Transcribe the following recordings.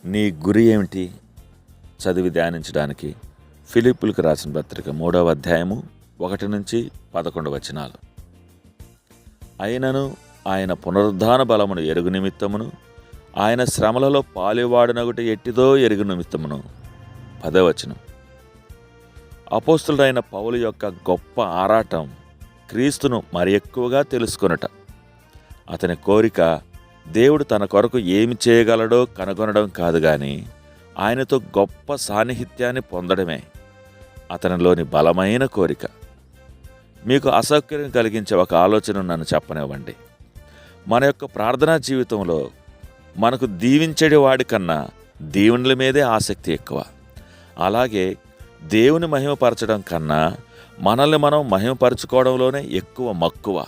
నీ గురి ఏమిటి? చదివి ధ్యానించడానికి ఫిలిప్పులకు రాసిన పత్రిక 3వ అధ్యాయము 1-11 వచనాలు. అయినను ఆయన పునరుద్ధాన బలమును ఎరుగు నిమిత్తమును, ఆయన శ్రమలలో పాలువాడనగుట ఎట్టిదో ఎరుగు నిమిత్తమును. 10వ వచనం. అపోస్తులుడైన పౌలు యొక్క గొప్ప ఆరాటం క్రీస్తును మరి ఎక్కువగా తెలుసుకొనుట. అతని కోరిక దేవుడు తన కొరకు ఏమి చేయగలడో కనుగొనడం కాదు గాని ఆయనతో గొప్ప సాన్నిహిత్యాన్ని పొందడమే అతనిలోని బలమైన కోరిక. మీకు అసౌకర్యం కలిగించే ఒక ఆలోచన నన్ను చెప్పనివ్వండి. మన యొక్క ప్రార్థనా జీవితంలో మనకు దీవించేటి వాడి కన్నా దీవెనల మీదే ఆసక్తి ఎక్కువ. అలాగే దేవుని మహిమపరచడం కన్నా మనల్ని మనం మహిమపరచుకోవడంలోనే ఎక్కువ మక్కువ.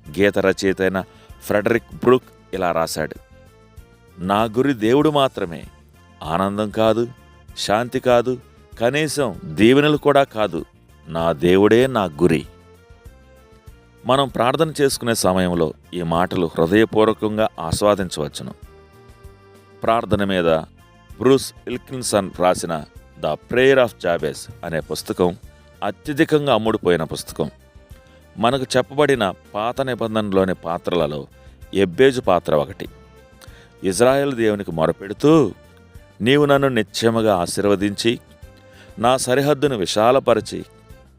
గీత రచయిత అయిన ఫ్రెడరిక్ బ్రూక్ ఇలా రాశాడు: నా గురి దేవుడు మాత్రమే, ఆనందం కాదు, శాంతి కాదు, కనీసం దీవెనలు కూడా కాదు, నా దేవుడే నా గురి. మనం ప్రార్థన చేసుకునే సమయంలో ఈ మాటలు హృదయపూర్వకంగా ఆస్వాదించవచ్చును. ప్రార్థన మీద బ్రూస్ విల్కిన్సన్ రాసిన ద ప్రేయర్ ఆఫ్ జాబెజ్ అనే పుస్తకం అత్యధికంగా అమ్ముడుపోయిన పుస్తకం. మనకు చెప్పబడిన పాత నిబంధనలోని పాత్రలలో ఎబ్బేజు పాత్ర ఒకటి. ఇజ్రాయేలు దేవునికి మొరపెడుతూ, నీవు నన్ను నిశ్చయముగా ఆశీర్వదించి నా సరిహద్దును విశాలపరిచి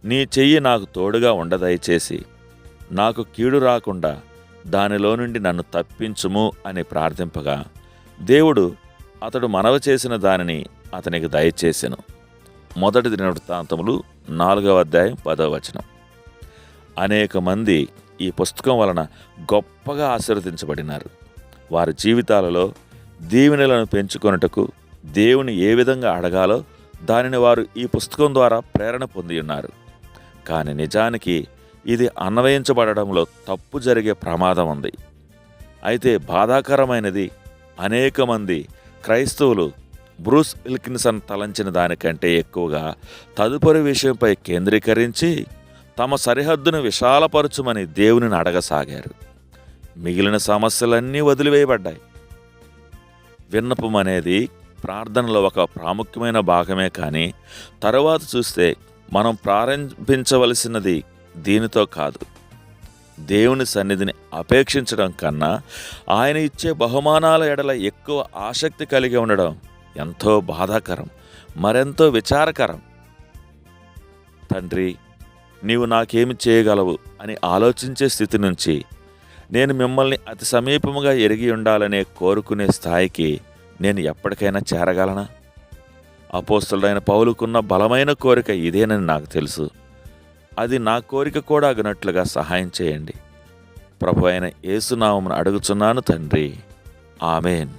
నీ చెయ్యి నాకు తోడుగా ఉండదయచేసి నాకు కీడు రాకుండా దానిలో నుండి నన్ను తప్పించుము అని ప్రార్థింపగా దేవుడు అతడు మనవి చేసిన దానిని అతనికి దయచేసెను. మొదటి దినవృత్తాంతములు 4వ అధ్యాయం 10వ వచనం. అనేక మంది ఈ పుస్తకం వలన గొప్పగా ఆశీర్వదించబడినారు. వారి జీవితాలలో దీవెనలను పెంచుకొనుటకు దేవుని ఏ విధంగా అడగాలో దానిని వారు ఈ పుస్తకం ద్వారా ప్రేరణ పొంది ఉన్నారు. కానీ నిజానికి ఇది అన్వయించబడడంలో తప్పు జరిగే ప్రమాదం ఉంది. అయితే బాధాకరమైనది, అనేక మంది క్రైస్తవులు బ్రూస్ విల్కిన్సన్ తలంచిన దానికంటే ఎక్కువగా తదుపరి విషయంపై కేంద్రీకరించి తమ సరిహద్దును విశాలపరచుమని దేవునిని అడగసాగారు. మిగిలిన సమస్యలన్నీ వదిలివేయబడ్డాయి. విన్నపం అనేది ప్రార్థనలో ఒక ప్రాముఖ్యమైన భాగమే, కానీ తరువాత చూస్తే మనం ప్రారంభించవలసినది దీనితో కాదు. దేవుని సన్నిధిని అపేక్షించడం కన్నా ఆయన ఇచ్చే బహుమానాల ఎడల ఎక్కువ ఆసక్తి కలిగి ఉండడం ఎంతో బాధాకరం, మరెంతో విచారకరం. తండ్రి, నీవు నాకేమి చేయగలవు అని ఆలోచించే స్థితి నుంచి నేను మిమ్మల్ని అతి సమీపముగా ఎరిగి ఉండాలనే కోరుకునే స్థాయికి నేను ఎప్పటికైనా చేరగలనా? అపోస్తలుడైన పౌలుకున్న బలమైన కోరిక ఇదేనని నాకు తెలుసు. అది నా కోరిక కూడా అగినట్లుగా సహాయం చేయండి. ప్రభు అయిన యేసు నామమున అడుగుచున్నాను తండ్రి, ఆమేన్.